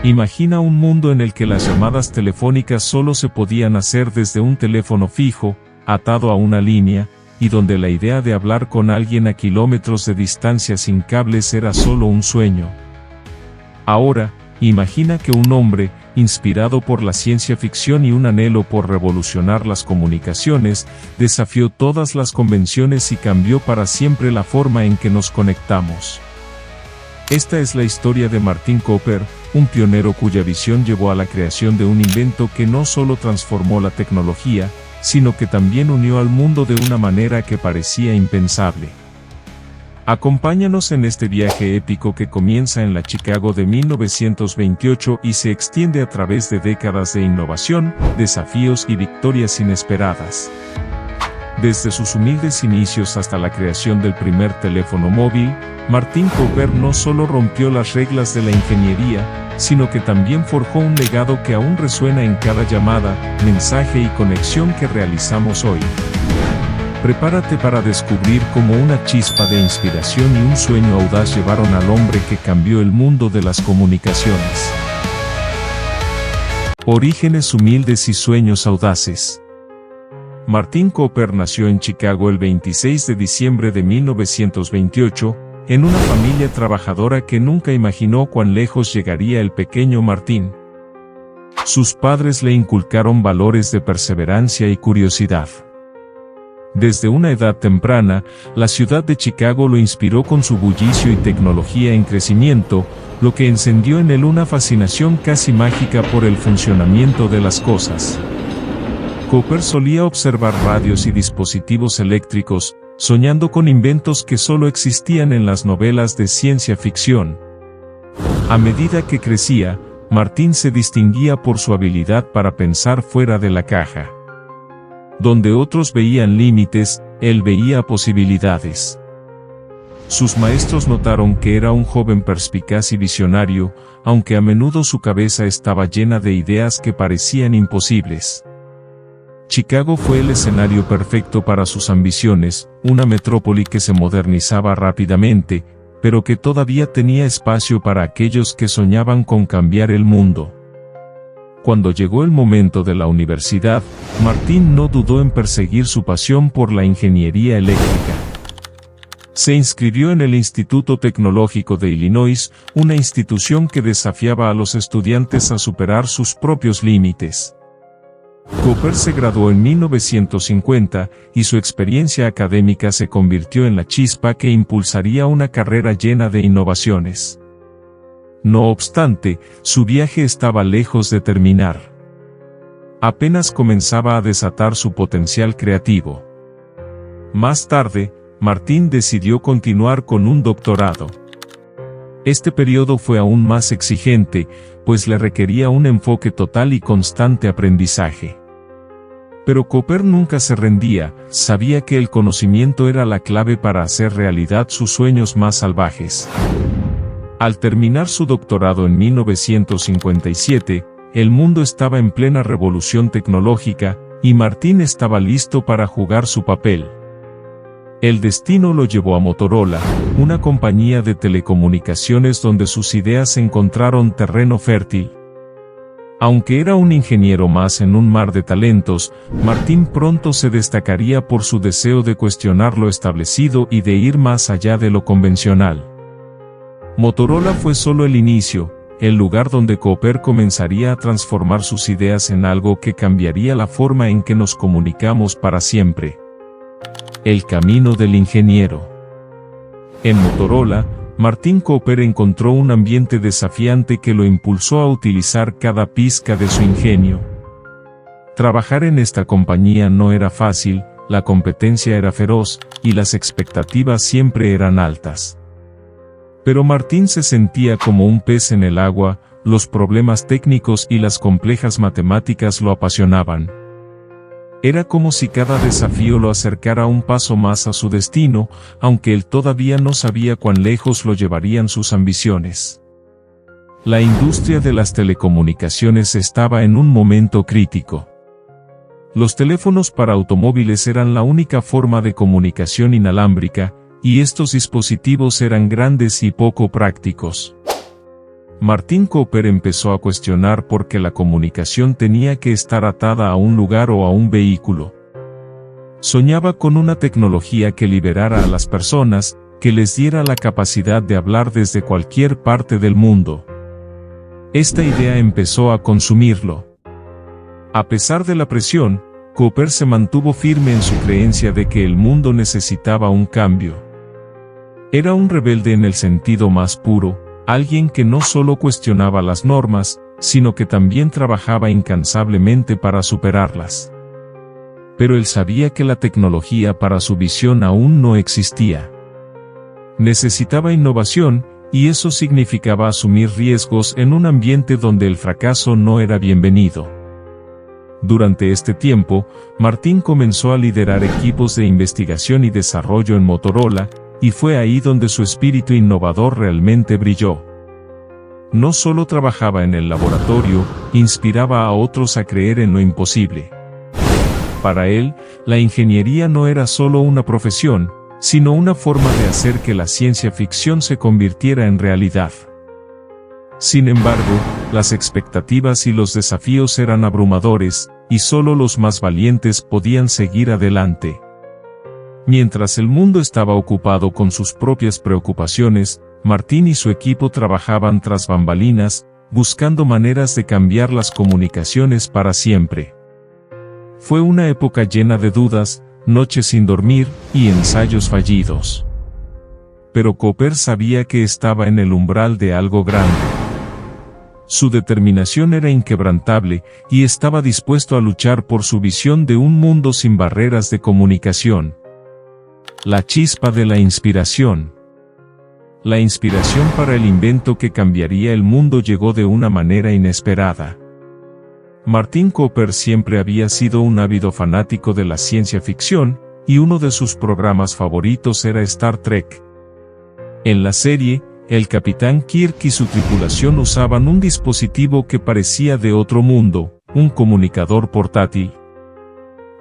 Imagina un mundo en el que las llamadas telefónicas solo se podían hacer desde un teléfono fijo, atado a una línea, y donde la idea de hablar con alguien a kilómetros de distancia sin cables era solo un sueño. Ahora, imagina que un hombre, inspirado por la ciencia ficción y un anhelo por revolucionar las comunicaciones, desafió todas las convenciones y cambió para siempre la forma en que nos conectamos. Esta es la historia de Martin Cooper, un pionero cuya visión llevó a la creación de un invento que no solo transformó la tecnología, sino que también unió al mundo de una manera que parecía impensable. Acompáñanos en este viaje épico que comienza en la Chicago de 1928 y se extiende a través de décadas de innovación, desafíos y victorias inesperadas. Desde sus humildes inicios hasta la creación del primer teléfono móvil, Martin Cooper no solo rompió las reglas de la ingeniería, sino que también forjó un legado que aún resuena en cada llamada, mensaje y conexión que realizamos hoy. Prepárate para descubrir cómo una chispa de inspiración y un sueño audaz llevaron al hombre que cambió el mundo de las comunicaciones. Orígenes humildes y sueños audaces. Martin Cooper nació en Chicago el 26 de diciembre de 1928, en una familia trabajadora que nunca imaginó cuán lejos llegaría el pequeño Martin. Sus padres le inculcaron valores de perseverancia y curiosidad. Desde una edad temprana, la ciudad de Chicago lo inspiró con su bullicio y tecnología en crecimiento, lo que encendió en él una fascinación casi mágica por el funcionamiento de las cosas. Cooper solía observar radios y dispositivos eléctricos, soñando con inventos que solo existían en las novelas de ciencia ficción. A medida que crecía, Martin se distinguía por su habilidad para pensar fuera de la caja. Donde otros veían límites, él veía posibilidades. Sus maestros notaron que era un joven perspicaz y visionario, aunque a menudo su cabeza estaba llena de ideas que parecían imposibles. Chicago fue el escenario perfecto para sus ambiciones, una metrópoli que se modernizaba rápidamente, pero que todavía tenía espacio para aquellos que soñaban con cambiar el mundo. Cuando llegó el momento de la universidad, Martin no dudó en perseguir su pasión por la ingeniería eléctrica. Se inscribió en el Instituto Tecnológico de Illinois, una institución que desafiaba a los estudiantes a superar sus propios límites. Cooper se graduó en 1950, y su experiencia académica se convirtió en la chispa que impulsaría una carrera llena de innovaciones. No obstante, su viaje estaba lejos de terminar. Apenas comenzaba a desatar su potencial creativo. Más tarde, Martin decidió continuar con un doctorado. Este periodo fue aún más exigente, pues le requería un enfoque total y constante aprendizaje. Pero Cooper nunca se rendía, sabía que el conocimiento era la clave para hacer realidad sus sueños más salvajes. Al terminar su doctorado en 1957, el mundo estaba en plena revolución tecnológica, y Martin estaba listo para jugar su papel. El destino lo llevó a Motorola, una compañía de telecomunicaciones donde sus ideas encontraron terreno fértil. Aunque era un ingeniero más en un mar de talentos, Martin pronto se destacaría por su deseo de cuestionar lo establecido y de ir más allá de lo convencional. Motorola fue solo el inicio, el lugar donde Cooper comenzaría a transformar sus ideas en algo que cambiaría la forma en que nos comunicamos para siempre. El camino del ingeniero. En Motorola, Martin Cooper encontró un ambiente desafiante que lo impulsó a utilizar cada pizca de su ingenio. Trabajar en esta compañía no era fácil, la competencia era feroz, y las expectativas siempre eran altas. Pero Martin se sentía como un pez en el agua, los problemas técnicos y las complejas matemáticas lo apasionaban. Era como si cada desafío lo acercara un paso más a su destino, aunque él todavía no sabía cuán lejos lo llevarían sus ambiciones. La industria de las telecomunicaciones estaba en un momento crítico. Los teléfonos para automóviles eran la única forma de comunicación inalámbrica, y estos dispositivos eran grandes y poco prácticos. Martin Cooper empezó a cuestionar por qué la comunicación tenía que estar atada a un lugar o a un vehículo. Soñaba con una tecnología que liberara a las personas, que les diera la capacidad de hablar desde cualquier parte del mundo. Esta idea empezó a consumirlo. A pesar de la presión, Cooper se mantuvo firme en su creencia de que el mundo necesitaba un cambio. Era un rebelde en el sentido más puro, alguien que no solo cuestionaba las normas, sino que también trabajaba incansablemente para superarlas. Pero él sabía que la tecnología para su visión aún no existía. Necesitaba innovación, y eso significaba asumir riesgos en un ambiente donde el fracaso no era bienvenido. Durante este tiempo, Martin comenzó a liderar equipos de investigación y desarrollo en Motorola, y fue ahí donde su espíritu innovador realmente brilló. No solo trabajaba en el laboratorio, inspiraba a otros a creer en lo imposible. Para él, la ingeniería no era solo una profesión, sino una forma de hacer que la ciencia ficción se convirtiera en realidad. Sin embargo, las expectativas y los desafíos eran abrumadores, y solo los más valientes podían seguir adelante. Mientras el mundo estaba ocupado con sus propias preocupaciones, Martin y su equipo trabajaban tras bambalinas, buscando maneras de cambiar las comunicaciones para siempre. Fue una época llena de dudas, noches sin dormir, y ensayos fallidos. Pero Cooper sabía que estaba en el umbral de algo grande. Su determinación era inquebrantable, y estaba dispuesto a luchar por su visión de un mundo sin barreras de comunicación. La chispa de la inspiración. La inspiración para el invento que cambiaría el mundo llegó de una manera inesperada. Martin Cooper siempre había sido un ávido fanático de la ciencia ficción, y uno de sus programas favoritos era Star Trek. En la serie, el Capitán Kirk y su tripulación usaban un dispositivo que parecía de otro mundo, un comunicador portátil.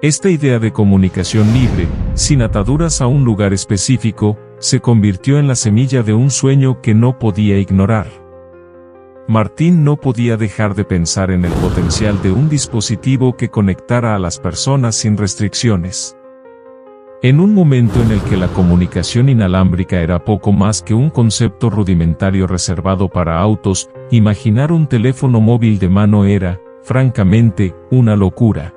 Esta idea de comunicación libre, sin ataduras a un lugar específico, se convirtió en la semilla de un sueño que no podía ignorar. Martin no podía dejar de pensar en el potencial de un dispositivo que conectara a las personas sin restricciones. En un momento en el que la comunicación inalámbrica era poco más que un concepto rudimentario reservado para autos, imaginar un teléfono móvil de mano era, francamente, una locura.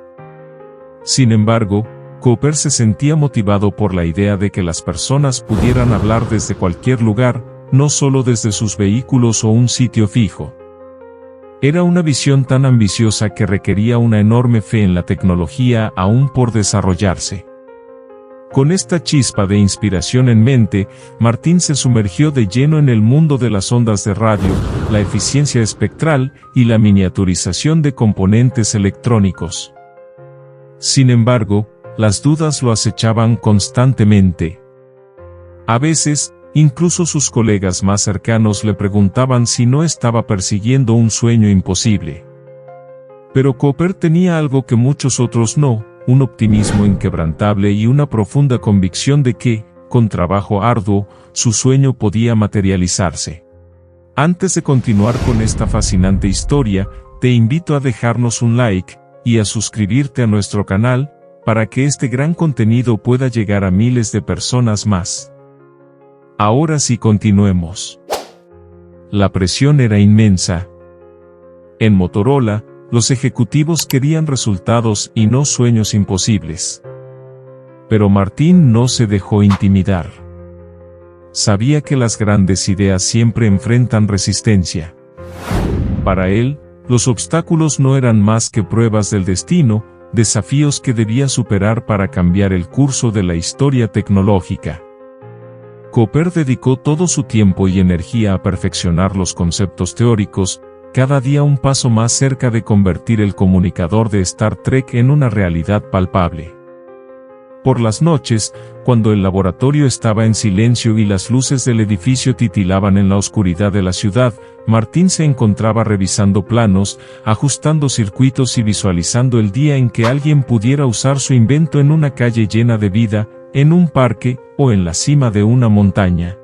Sin embargo, Cooper se sentía motivado por la idea de que las personas pudieran hablar desde cualquier lugar, no solo desde sus vehículos o un sitio fijo. Era una visión tan ambiciosa que requería una enorme fe en la tecnología aún por desarrollarse. Con esta chispa de inspiración en mente, Martin se sumergió de lleno en el mundo de las ondas de radio, la eficiencia espectral y la miniaturización de componentes electrónicos. Sin embargo, las dudas lo acechaban constantemente. A veces, incluso sus colegas más cercanos le preguntaban si no estaba persiguiendo un sueño imposible. Pero Cooper tenía algo que muchos otros no, un optimismo inquebrantable y una profunda convicción de que, con trabajo arduo, su sueño podía materializarse. Antes de continuar con esta fascinante historia, te invito a dejarnos un like, y a suscribirte a nuestro canal, para que este gran contenido pueda llegar a miles de personas más. Ahora sí continuemos. La presión era inmensa. En Motorola, los ejecutivos querían resultados y no sueños imposibles. Pero Martin no se dejó intimidar. Sabía que las grandes ideas siempre enfrentan resistencia. Para él, los obstáculos no eran más que pruebas del destino, desafíos que debía superar para cambiar el curso de la historia tecnológica. Cooper dedicó todo su tiempo y energía a perfeccionar los conceptos teóricos, cada día un paso más cerca de convertir el comunicador de Star Trek en una realidad palpable. Por las noches, cuando el laboratorio estaba en silencio y las luces del edificio titilaban en la oscuridad de la ciudad, Martin se encontraba revisando planos, ajustando circuitos y visualizando el día en que alguien pudiera usar su invento en una calle llena de vida, en un parque, o en la cima de una montaña.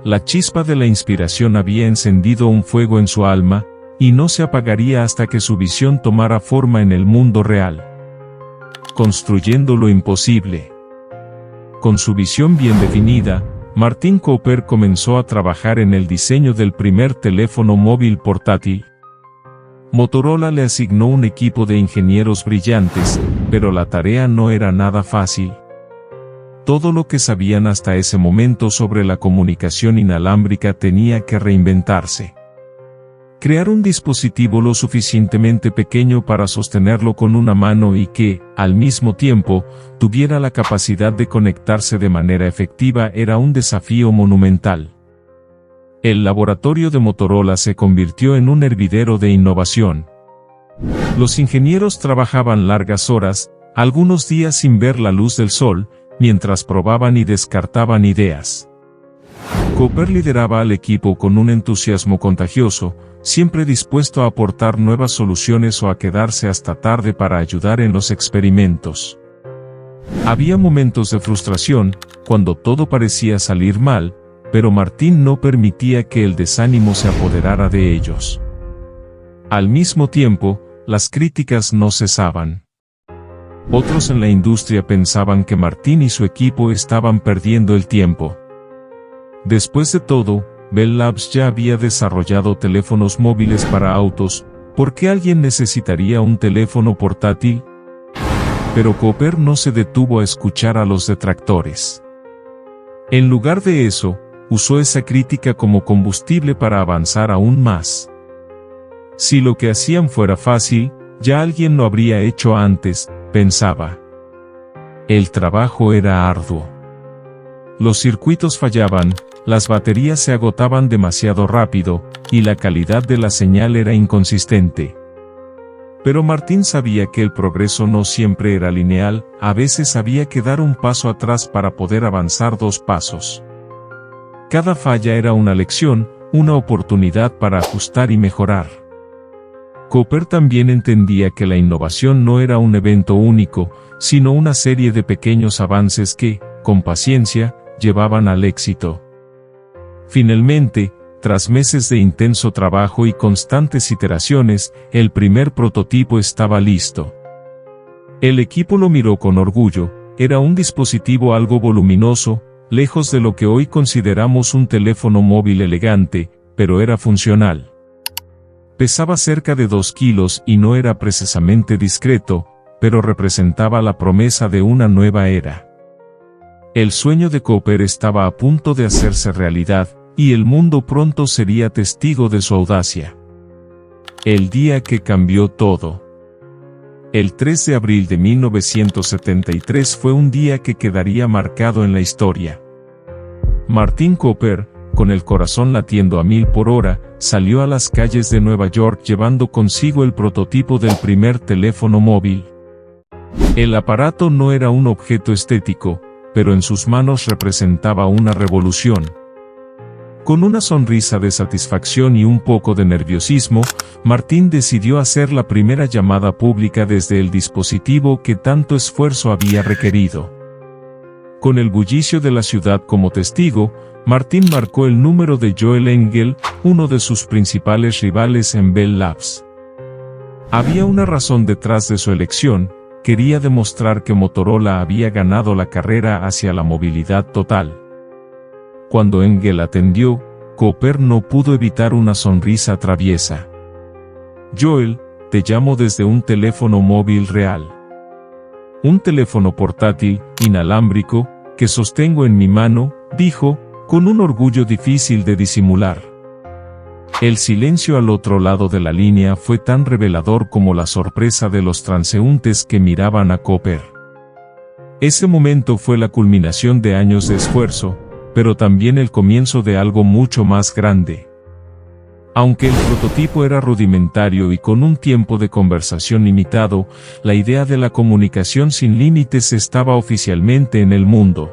La chispa de la inspiración había encendido un fuego en su alma, y no se apagaría hasta que su visión tomara forma en el mundo real. Construyendo lo imposible. Con su visión bien definida, Martin Cooper comenzó a trabajar en el diseño del primer teléfono móvil portátil. Motorola le asignó un equipo de ingenieros brillantes, pero la tarea no era nada fácil. Todo lo que sabían hasta ese momento sobre la comunicación inalámbrica tenía que reinventarse. Crear un dispositivo lo suficientemente pequeño para sostenerlo con una mano y que, al mismo tiempo, tuviera la capacidad de conectarse de manera efectiva era un desafío monumental. El laboratorio de Motorola se convirtió en un hervidero de innovación. Los ingenieros trabajaban largas horas, algunos días sin ver la luz del sol, mientras probaban y descartaban ideas. Cooper lideraba al equipo con un entusiasmo contagioso, siempre dispuesto a aportar nuevas soluciones o a quedarse hasta tarde para ayudar en los experimentos. Había momentos de frustración, cuando todo parecía salir mal, pero Martin no permitía que el desánimo se apoderara de ellos. Al mismo tiempo, las críticas no cesaban. Otros en la industria pensaban que Martin y su equipo estaban perdiendo el tiempo. Después de todo, Bell Labs ya había desarrollado teléfonos móviles para autos, ¿por qué alguien necesitaría un teléfono portátil? Pero Cooper no se detuvo a escuchar a los detractores. En lugar de eso, usó esa crítica como combustible para avanzar aún más. Si lo que hacían fuera fácil, ya alguien lo habría hecho antes, pensaba. El trabajo era arduo. Los circuitos fallaban, las baterías se agotaban demasiado rápido, y la calidad de la señal era inconsistente. Pero Martin sabía que el progreso no siempre era lineal, a veces había que dar un paso atrás para poder avanzar 2 pasos. Cada falla era una lección, una oportunidad para ajustar y mejorar. Cooper también entendía que la innovación no era un evento único, sino una serie de pequeños avances que, con paciencia, llevaban al éxito. Finalmente, tras meses de intenso trabajo y constantes iteraciones, el primer prototipo estaba listo. El equipo lo miró con orgullo, era un dispositivo algo voluminoso, lejos de lo que hoy consideramos un teléfono móvil elegante, pero era funcional. Pesaba cerca de 2 kilos y no era precisamente discreto, pero representaba la promesa de una nueva era. El sueño de Cooper estaba a punto de hacerse realidad, y el mundo pronto sería testigo de su audacia. El día que cambió todo. El 3 de abril de 1973 fue un día que quedaría marcado en la historia. Martin Cooper, con el corazón latiendo a 1000 por hora, salió a las calles de Nueva York llevando consigo el prototipo del primer teléfono móvil. El aparato no era un objeto estético, pero en sus manos representaba una revolución. Con una sonrisa de satisfacción y un poco de nerviosismo, Martin decidió hacer la primera llamada pública desde el dispositivo que tanto esfuerzo había requerido. Con el bullicio de la ciudad como testigo, Martin marcó el número de Joel Engel, uno de sus principales rivales en Bell Labs. Había una razón detrás de su elección, quería demostrar que Motorola había ganado la carrera hacia la movilidad total. Cuando Engel atendió, Cooper no pudo evitar una sonrisa traviesa. Joel, te llamo desde un teléfono móvil real. Un teléfono portátil, inalámbrico, que sostengo en mi mano, dijo, con un orgullo difícil de disimular. El silencio al otro lado de la línea fue tan revelador como la sorpresa de los transeúntes que miraban a Cooper. Ese momento fue la culminación de años de esfuerzo, pero también el comienzo de algo mucho más grande. Aunque el prototipo era rudimentario y con un tiempo de conversación limitado, la idea de la comunicación sin límites estaba oficialmente en el mundo.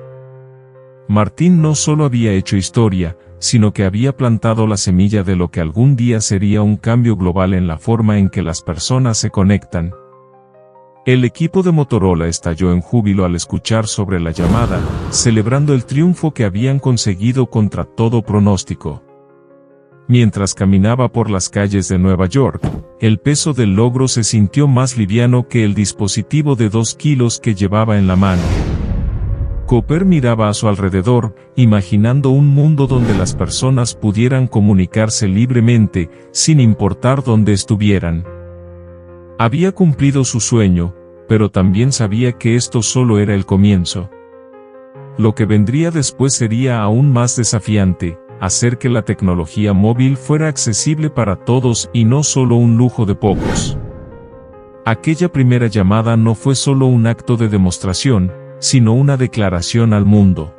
Martin no solo había hecho historia, sino que había plantado la semilla de lo que algún día sería un cambio global en la forma en que las personas se conectan. El equipo de Motorola estalló en júbilo al escuchar sobre la llamada, celebrando el triunfo que habían conseguido contra todo pronóstico. Mientras caminaba por las calles de Nueva York, el peso del logro se sintió más liviano que el dispositivo de 2 kilos que llevaba en la mano. Cooper miraba a su alrededor, imaginando un mundo donde las personas pudieran comunicarse libremente, sin importar dónde estuvieran. Había cumplido su sueño, pero también sabía que esto solo era el comienzo. Lo que vendría después sería aún más desafiante, hacer que la tecnología móvil fuera accesible para todos y no solo un lujo de pocos. Aquella primera llamada no fue solo un acto de demostración, sino una declaración al mundo.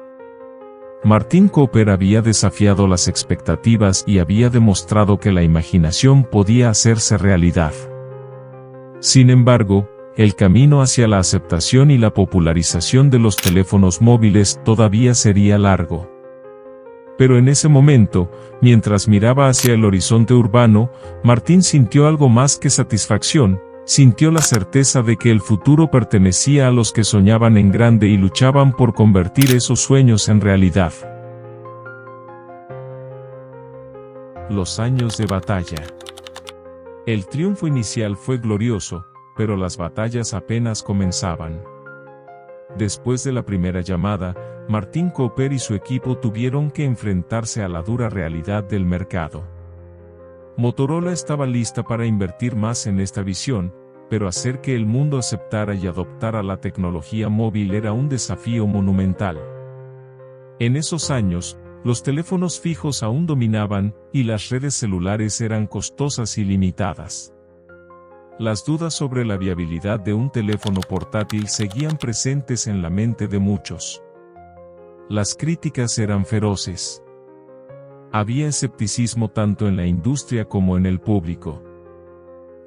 Martin Cooper había desafiado las expectativas y había demostrado que la imaginación podía hacerse realidad. Sin embargo, el camino hacia la aceptación y la popularización de los teléfonos móviles todavía sería largo. Pero en ese momento, mientras miraba hacia el horizonte urbano, Martin sintió algo más que satisfacción, sintió la certeza de que el futuro pertenecía a los que soñaban en grande y luchaban por convertir esos sueños en realidad. Los años de batalla. El triunfo inicial fue glorioso, pero las batallas apenas comenzaban. Después de la primera llamada, Martin Cooper y su equipo tuvieron que enfrentarse a la dura realidad del mercado. Motorola estaba lista para invertir más en esta visión, pero hacer que el mundo aceptara y adoptara la tecnología móvil era un desafío monumental. En esos años, los teléfonos fijos aún dominaban, y las redes celulares eran costosas y limitadas. Las dudas sobre la viabilidad de un teléfono portátil seguían presentes en la mente de muchos. Las críticas eran feroces. Había escepticismo tanto en la industria como en el público.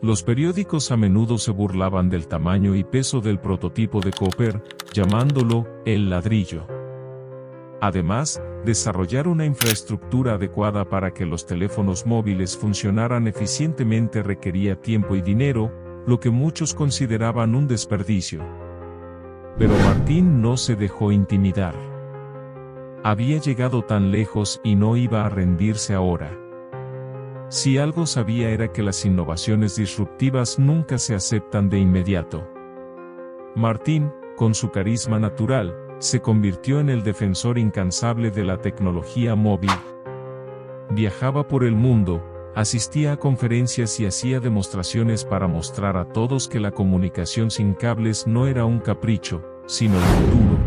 Los periódicos a menudo se burlaban del tamaño y peso del prototipo de Cooper, llamándolo el ladrillo. Además, desarrollar una infraestructura adecuada para que los teléfonos móviles funcionaran eficientemente requería tiempo y dinero, lo que muchos consideraban un desperdicio. Pero Martin no se dejó intimidar. Había llegado tan lejos y no iba a rendirse ahora. Si algo sabía era que las innovaciones disruptivas nunca se aceptan de inmediato. Martin, con su carisma natural, se convirtió en el defensor incansable de la tecnología móvil. Viajaba por el mundo, asistía a conferencias y hacía demostraciones para mostrar a todos que la comunicación sin cables no era un capricho, sino el futuro.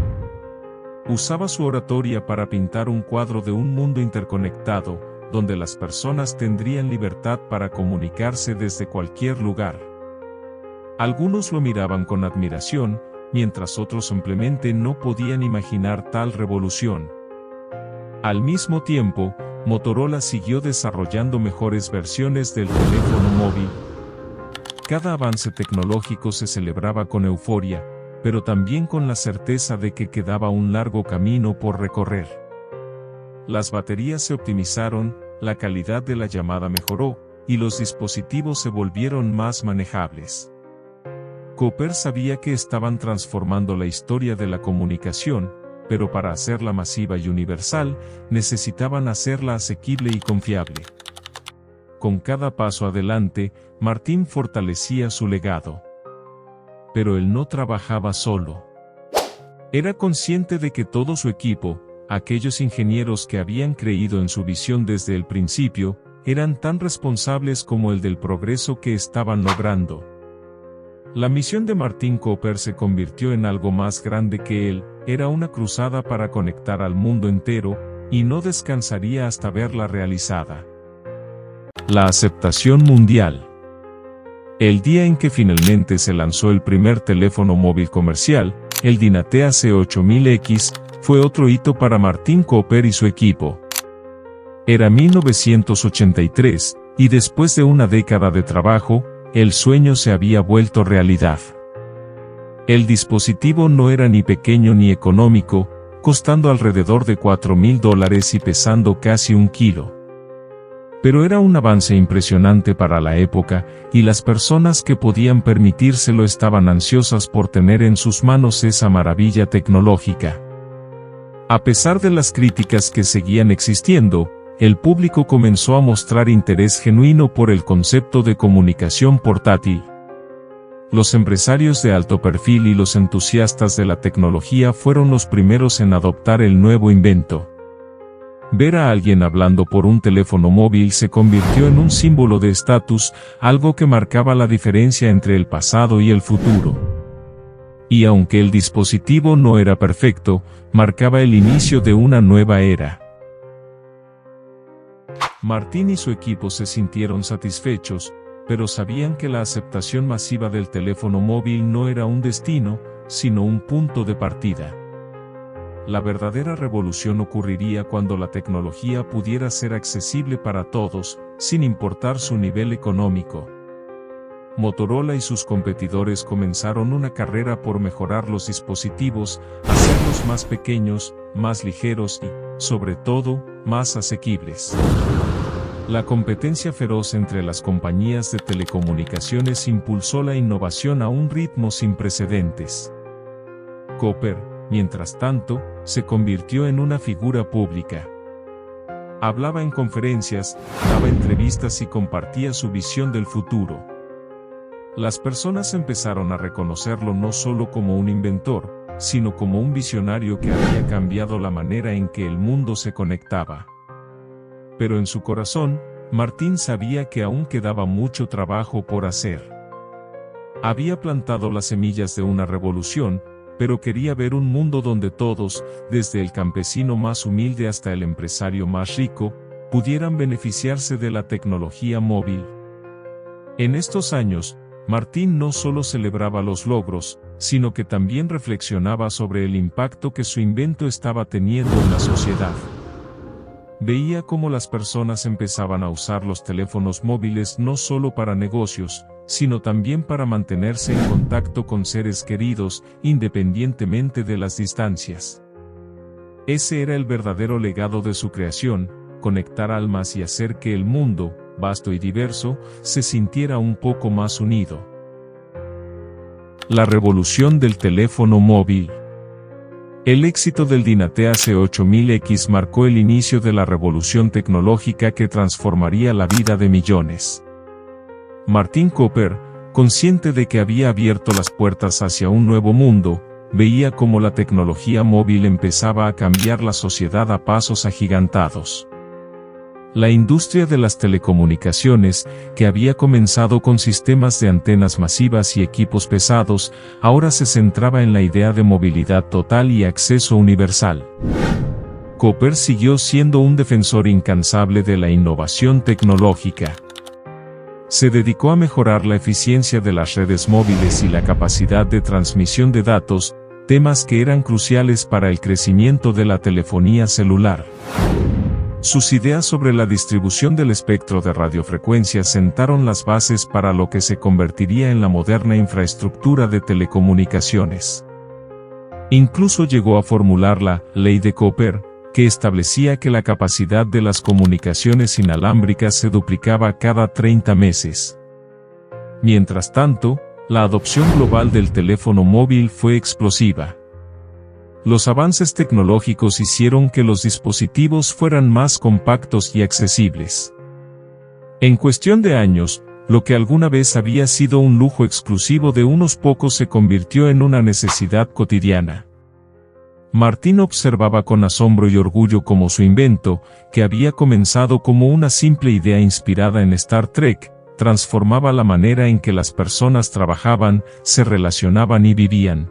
Usaba su oratoria para pintar un cuadro de un mundo interconectado, donde las personas tendrían libertad para comunicarse desde cualquier lugar. Algunos lo miraban con admiración, mientras otros simplemente no podían imaginar tal revolución. Al mismo tiempo, Motorola siguió desarrollando mejores versiones del teléfono móvil. Cada avance tecnológico se celebraba con euforia, pero también con la certeza de que quedaba un largo camino por recorrer. Las baterías se optimizaron, la calidad de la llamada mejoró, y los dispositivos se volvieron más manejables. Cooper sabía que estaban transformando la historia de la comunicación, pero para hacerla masiva y universal, necesitaban hacerla asequible y confiable. Con cada paso adelante, Martin fortalecía su legado. Pero él no trabajaba solo. Era consciente de que todo su equipo, aquellos ingenieros que habían creído en su visión desde el principio, eran tan responsables como el del progreso que estaban logrando. La misión de Martin Cooper se convirtió en algo más grande que él, era una cruzada para conectar al mundo entero, y no descansaría hasta verla realizada. La aceptación mundial. El día en que finalmente se lanzó el primer teléfono móvil comercial, el Dynatea C8000X, fue otro hito para Martin Cooper y su equipo. Era 1983, y después de una década de trabajo, el sueño se había vuelto realidad. El dispositivo no era ni pequeño ni económico, costando alrededor de $4,000 y pesando casi 1 kilo. Pero era un avance impresionante para la época, y las personas que podían permitírselo estaban ansiosas por tener en sus manos esa maravilla tecnológica. A pesar de las críticas que seguían existiendo, el público comenzó a mostrar interés genuino por el concepto de comunicación portátil. Los empresarios de alto perfil y los entusiastas de la tecnología fueron los primeros en adoptar el nuevo invento. Ver a alguien hablando por un teléfono móvil se convirtió en un símbolo de estatus, algo que marcaba la diferencia entre el pasado y el futuro. Y aunque el dispositivo no era perfecto, marcaba el inicio de una nueva era. Martín y su equipo se sintieron satisfechos, pero sabían que la aceptación masiva del teléfono móvil no era un destino, sino un punto de partida. La verdadera revolución ocurriría cuando la tecnología pudiera ser accesible para todos, sin importar su nivel económico. Motorola y sus competidores comenzaron una carrera por mejorar los dispositivos, hacerlos más pequeños, más ligeros y, sobre todo, más asequibles. La competencia feroz entre las compañías de telecomunicaciones impulsó la innovación a un ritmo sin precedentes. Cooper, mientras tanto, se convirtió en una figura pública. Hablaba en conferencias, daba entrevistas y compartía su visión del futuro. Las personas empezaron a reconocerlo no solo como un inventor, sino como un visionario que había cambiado la manera en que el mundo se conectaba. Pero en su corazón, Martín sabía que aún quedaba mucho trabajo por hacer. Había plantado las semillas de una revolución, pero quería ver un mundo donde todos, desde el campesino más humilde hasta el empresario más rico, pudieran beneficiarse de la tecnología móvil. En estos años, Martín no solo celebraba los logros, sino que también reflexionaba sobre el impacto que su invento estaba teniendo en la sociedad. Veía cómo las personas empezaban a usar los teléfonos móviles no solo para negocios, sino también para mantenerse en contacto con seres queridos, independientemente de las distancias. Ese era el verdadero legado de su creación, conectar almas y hacer que el mundo, vasto y diverso, se sintiera un poco más unido. La revolución del teléfono móvil. El éxito del Dynatea C8000X marcó el inicio de la revolución tecnológica que transformaría la vida de millones. Martin Cooper, consciente de que había abierto las puertas hacia un nuevo mundo, veía cómo la tecnología móvil empezaba a cambiar la sociedad a pasos agigantados. La industria de las telecomunicaciones, que había comenzado con sistemas de antenas masivas y equipos pesados, ahora se centraba en la idea de movilidad total y acceso universal. Cooper siguió siendo un defensor incansable de la innovación tecnológica. Se dedicó a mejorar la eficiencia de las redes móviles y la capacidad de transmisión de datos, temas que eran cruciales para el crecimiento de la telefonía celular. Sus ideas sobre la distribución del espectro de radiofrecuencias sentaron las bases para lo que se convertiría en la moderna infraestructura de telecomunicaciones. Incluso llegó a formular la Ley de Cooper, que establecía que la capacidad de las comunicaciones inalámbricas se duplicaba cada 30 meses. Mientras tanto, la adopción global del teléfono móvil fue explosiva. Los avances tecnológicos hicieron que los dispositivos fueran más compactos y accesibles. En cuestión de años, lo que alguna vez había sido un lujo exclusivo de unos pocos se convirtió en una necesidad cotidiana. Martín observaba con asombro y orgullo cómo su invento, que había comenzado como una simple idea inspirada en Star Trek, transformaba la manera en que las personas trabajaban, se relacionaban y vivían.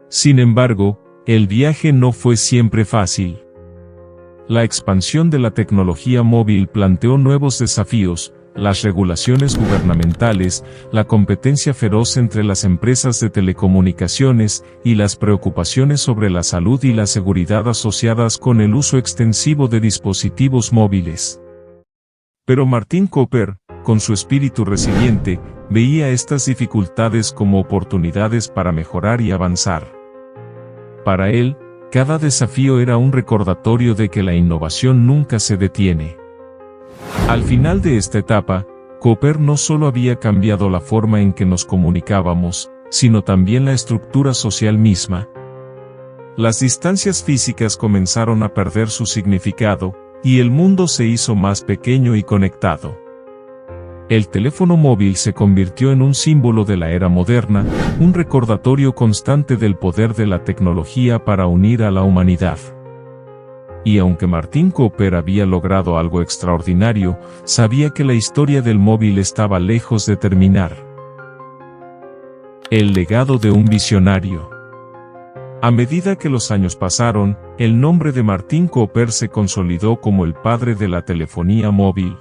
Sin embargo, el viaje no fue siempre fácil. La expansión de la tecnología móvil planteó nuevos desafíos, las regulaciones gubernamentales, la competencia feroz entre las empresas de telecomunicaciones, y las preocupaciones sobre la salud y la seguridad asociadas con el uso extensivo de dispositivos móviles. Pero Martin Cooper, con su espíritu resiliente, veía estas dificultades como oportunidades para mejorar y avanzar. Para él, cada desafío era un recordatorio de que la innovación nunca se detiene. Al final de esta etapa, Cooper no solo había cambiado la forma en que nos comunicábamos, sino también la estructura social misma. Las distancias físicas comenzaron a perder su significado, y el mundo se hizo más pequeño y conectado. El teléfono móvil se convirtió en un símbolo de la era moderna, un recordatorio constante del poder de la tecnología para unir a la humanidad. Y aunque Martin Cooper había logrado algo extraordinario, sabía que la historia del móvil estaba lejos de terminar. El legado de un visionario. A medida que los años pasaron, el nombre de Martin Cooper se consolidó como el padre de la telefonía móvil.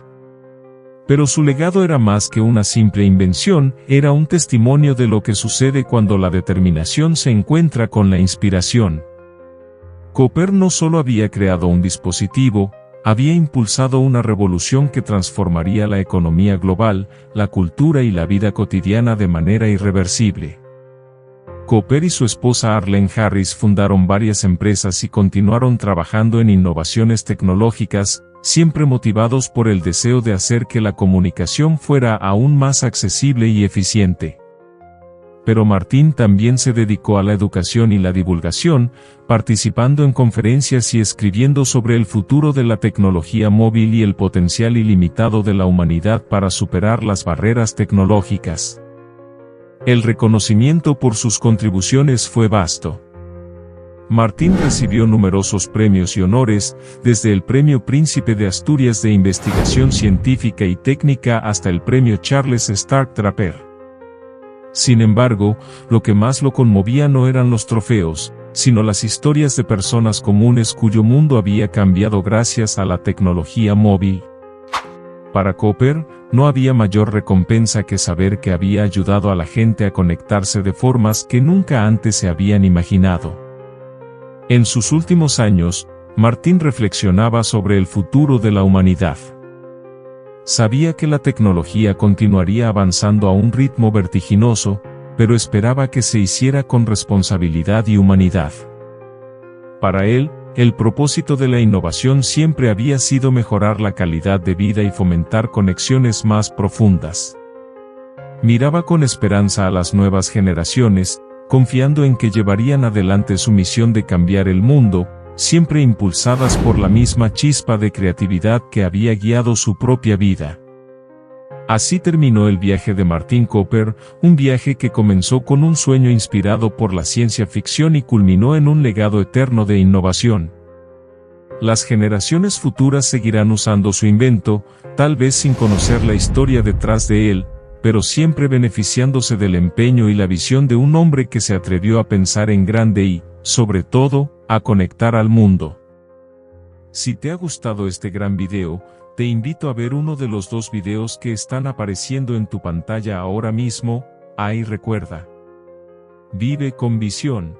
Pero su legado era más que una simple invención, era un testimonio de lo que sucede cuando la determinación se encuentra con la inspiración. Cooper no solo había creado un dispositivo, había impulsado una revolución que transformaría la economía global, la cultura y la vida cotidiana de manera irreversible. Cooper y su esposa Arlene Harris fundaron varias empresas y continuaron trabajando en innovaciones tecnológicas, siempre motivados por el deseo de hacer que la comunicación fuera aún más accesible y eficiente. Pero Martin también se dedicó a la educación y la divulgación, participando en conferencias y escribiendo sobre el futuro de la tecnología móvil y el potencial ilimitado de la humanidad para superar las barreras tecnológicas. El reconocimiento por sus contribuciones fue vasto. Martin recibió numerosos premios y honores, desde el Premio Príncipe de Asturias de Investigación Científica y Técnica hasta el Premio Charles Stark Draper. Sin embargo, lo que más lo conmovía no eran los trofeos, sino las historias de personas comunes cuyo mundo había cambiado gracias a la tecnología móvil. Para Cooper, no había mayor recompensa que saber que había ayudado a la gente a conectarse de formas que nunca antes se habían imaginado. En sus últimos años, Martin reflexionaba sobre el futuro de la humanidad. Sabía que la tecnología continuaría avanzando a un ritmo vertiginoso, pero esperaba que se hiciera con responsabilidad y humanidad. Para él, el propósito de la innovación siempre había sido mejorar la calidad de vida y fomentar conexiones más profundas. Miraba con esperanza a las nuevas generaciones, confiando en que llevarían adelante su misión de cambiar el mundo, siempre impulsadas por la misma chispa de creatividad que había guiado su propia vida. Así terminó el viaje de Martin Cooper, un viaje que comenzó con un sueño inspirado por la ciencia ficción y culminó en un legado eterno de innovación. Las generaciones futuras seguirán usando su invento, tal vez sin conocer la historia detrás de él, pero siempre beneficiándose del empeño y la visión de un hombre que se atrevió a pensar en grande y, sobre todo, a conectar al mundo. Si te ha gustado este gran video, te invito a ver uno de los 2 videos que están apareciendo en tu pantalla ahora mismo. Y recuerda: vive con visión.